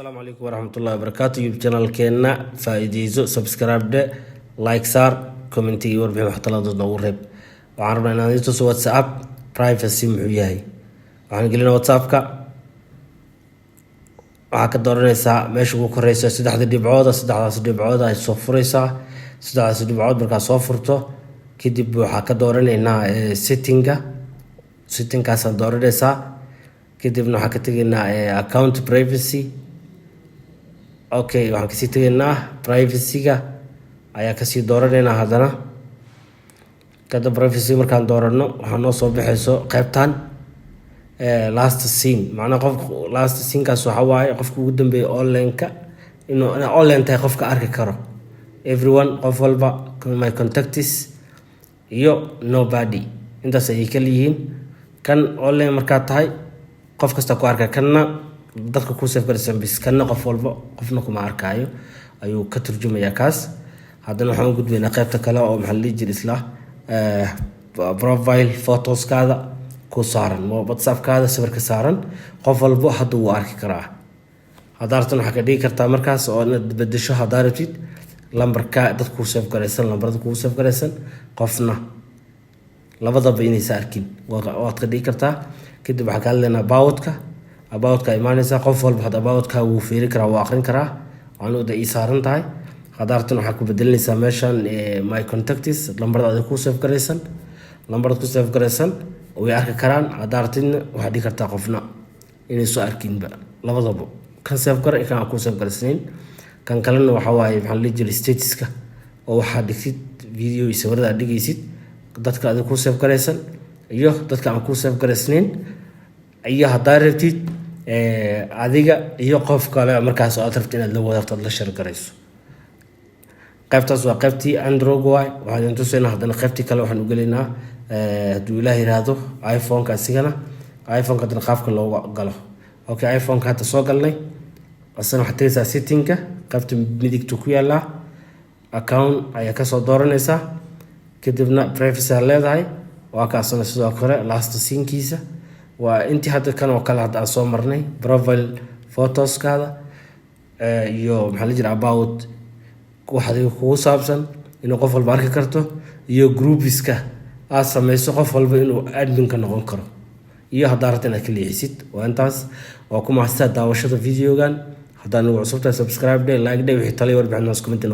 السلام عليكم ورحمة الله وبركاته. يوب channel كنا فايديزو سبسكرايب ده لايك صار كومنتي وربح محتلا ضد نورب وعربنا إن هذا سو واتساب برايفسي محياي وعن قلنا واتساب كا وعك دورنا ساعة ماشي وكريسة سدح ذي بعوضة هاي صفريسة سدح ذي بعوض بركا صفرته كده بحك دورنا إن سيتينجا سان دورنا ساعة كده بنو حكتي إن account privacy. Okay, waxaan kasii tegaynaa privacy-ga ayaa kasii dooranayna hadana kada privacy markaan doorano waxaa noo soo baxayso qaybtan last scene macnaha qof last scene kaas waxa waaye qofka ugu dambeeya online-ka inuu online tahay qofka arki karo everyone qof walba my contacts iyo nobody intaas ay kala yihiin kan online markaa tahay qof kasta ku arka kanna dadka ku saf garsan bis kana qof walba qofna kuma arkaayo ayuu ka turjumayaa kaas hadana waxaan u gudbaynaa qaybta kale oo maxalli jir isla profile photos kaada ku saaran WhatsApp kaada sawirka saaran qof walba haduu arki karaa hadartan waxa ka dhigi kartaa markaas oo aad bedesho hadaartid lambarka dadka ku saf garaysan lambarada ku saf garaysan qofna labadaba inay saarkin waad ka dhigi kartaa kadib waxa ka leena about ka imaanaysa qof walba hada about ka uu fiiri karaa oo aqrin karaa waanu da isaaran tahay hadartan waxa ku bedelinaysa meeshan my contacts lambarada ku save garaysan oo ay arki karaan hadartan waxa dhigi kartaa qofna inay soo arkin ba labadaba kan save garay kan ku save garaysan kan kalena waxa waaye maxaa la jiri status-ka oo waxa dhigtid video iyo sawirada dhigaysid dadka aad ku save garaysan iyo dadka aan ku save garaysan ayaa hadartid adiga iyo qof kale markaas aad rabtid inaad la wadaagto la share garayso qaybtaas waa qaybtii Android waxaan inta soo hadana qaybtii kale waxaan u galeynaa haduu Ilaahay raado iPhone-ka asigana iPhone-ka dan qaabka loo galo okay iPhone-ka hadda soo galnay asana waxa tiraysaa setting-ka qaybta midigta ku yaala account ayaa ka soo dooranaysa kadibna privacy leedahay waa ka asana sidoo kale last scene-kiisa waa intii hadda kan oo kale hadda soo marnay profile photos kaada iyo maxaa la jira about waxa ku saabsan inuu qof walba arki karto iyo groups-ka aad samayso qof walba inuu admin ka noqon karo iyo hadartan aad ka leexisid waa intaas waa kuma hasta daawashada video-gan haddana ugu cusubtahay subscribe like wixii taliyo warbixinaas comment